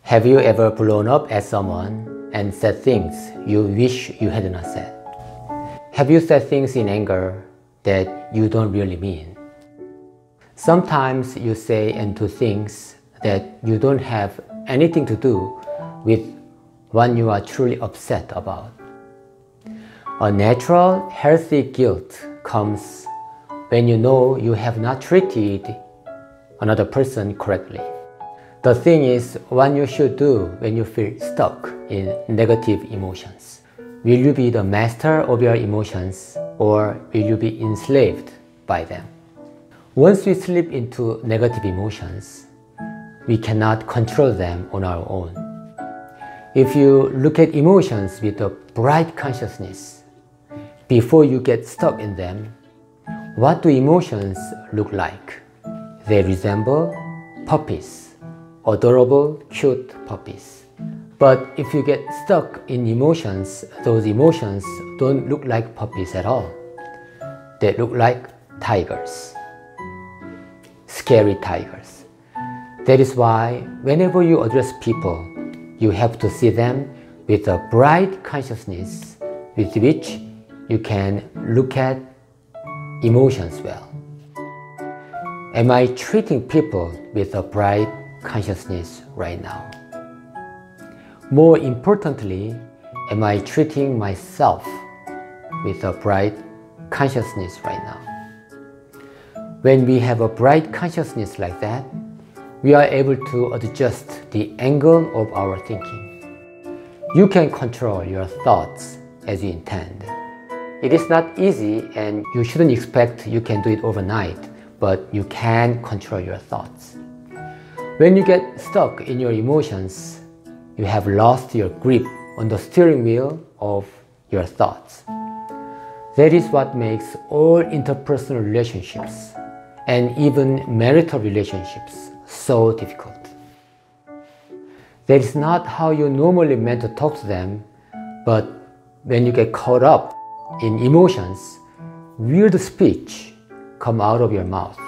Have you ever blown up at someone and said things you wish you had not said? Have you said things in anger that you don't really mean? Sometimes you say and do things that you don't have anything to do with what you are truly upset about. A natural, healthy guilt comes when you know you have not treated another person correctly. The thing is, what you should do when you feel stuck in negative emotions. Will you be the master of your emotions, or will you be enslaved by them? Once we slip into negative emotions, we cannot control them on our own. If you look at emotions with a bright consciousness, before you get stuck in them, what do emotions look like? They resemble puppies. Adorable, cute puppies. But if you get stuck in emotions, those emotions don't look like puppies at all. They look like tigers. Scary tigers. That is why whenever you address people, you have to see them with a bright consciousness with which you can look at emotions well. Am I treating people with a bright consciousness right now? More importantly, am I treating myself with a bright consciousness right now? When we have a bright consciousness like that, we are able to adjust the angle of our thinking. You can control your thoughts as you intend. It is not easy, and you shouldn't expect you can do it overnight, but you can control your thoughts. When you get stuck in your emotions, you have lost your grip on the steering wheel of your thoughts. That is what makes all interpersonal relationships and even marital relationships so difficult. That is not how you normally meant to talk to them, but when you get caught up in emotions, weird speech comes out of your mouth,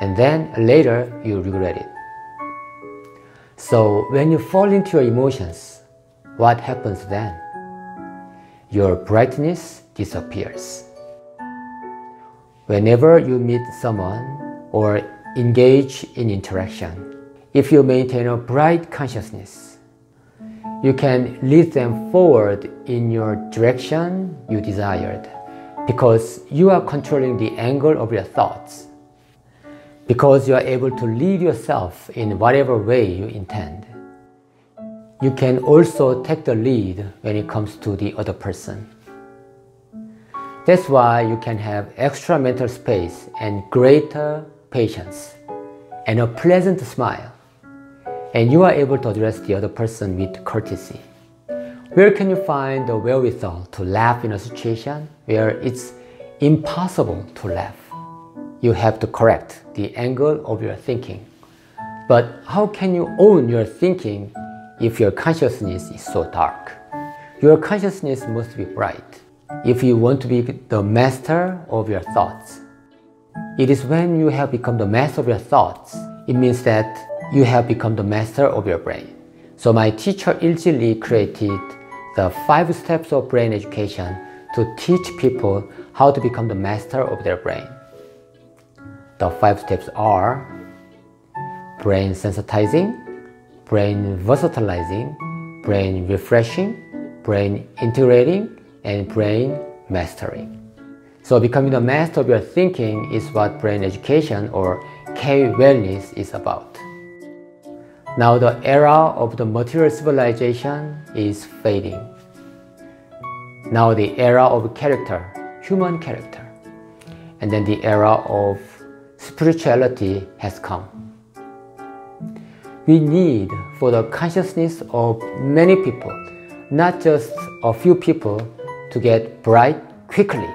and then later you regret it. So when you fall into your emotions, what happens then? Your brightness disappears. Whenever you meet someone or engage in interaction, if you maintain a bright consciousness, you can lead them forward in your direction you desired, because you are controlling the angle of your thoughts. Because you are able to lead yourself in whatever way you intend. You can also take the lead when it comes to the other person. That's why you can have extra mental space and greater patience and a pleasant smile, and you are able to address the other person with courtesy. Where can you find the wherewithal to laugh in a situation where it's impossible to laugh? You have to correct the angle of your thinking. But how can you own your thinking if your consciousness is so dark? Your consciousness must be bright if you want to be the master of your thoughts. It is when you have become the master of your thoughts, it means that you have become the master of your brain. So my teacher Ilji Lee created the 5 steps of brain education to teach people how to become the master of their brain. The 5 steps are brain sensitizing, brain versatilizing, brain refreshing, brain integrating, and brain mastering. So becoming the master of your thinking is what brain education or K-Wellness is about. Now the era of the material civilization is fading. Now the era of character, human character, and then the era of spirituality has come. We need for the consciousness of many people, not just a few people, to get bright quickly.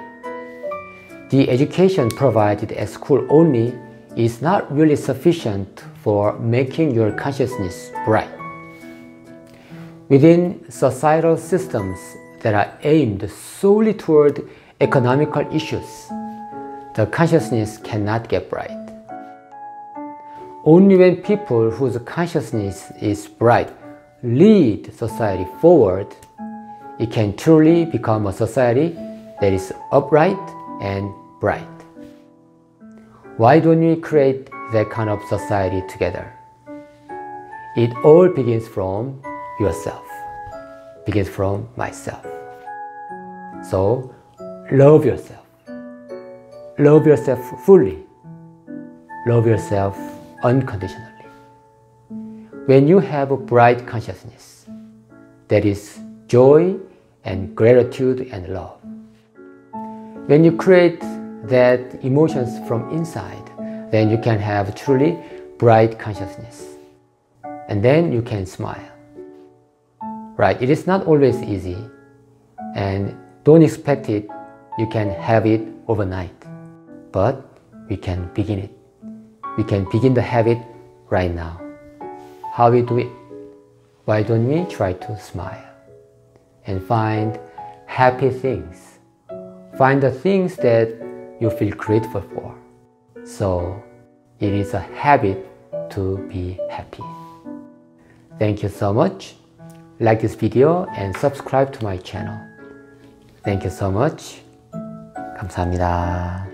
The education provided at school only is not really sufficient for making your consciousness bright. Within societal systems that are aimed solely toward economical issues, the consciousness cannot get bright. only when people whose consciousness is bright lead society forward, it can truly become a society that is upright and bright. Why don't we create that kind of society together? It all begins from yourself, begins from myself. So love yourself. Love yourself fully. Love yourself unconditionally. When you have a bright consciousness, that is joy and gratitude and love. When you create that emotions from inside, then you can have truly bright consciousness. And then you can smile. Right? It is not always easy. And don't expect it. You can have it overnight. But we can begin it. We can begin the habit right now. How we do it? Why don't we try to smile and find happy things? Find the things that you feel grateful for. So it is a habit to be happy. Thank you so much. Like this video and subscribe to my channel. Thank you so much. 감사합니다.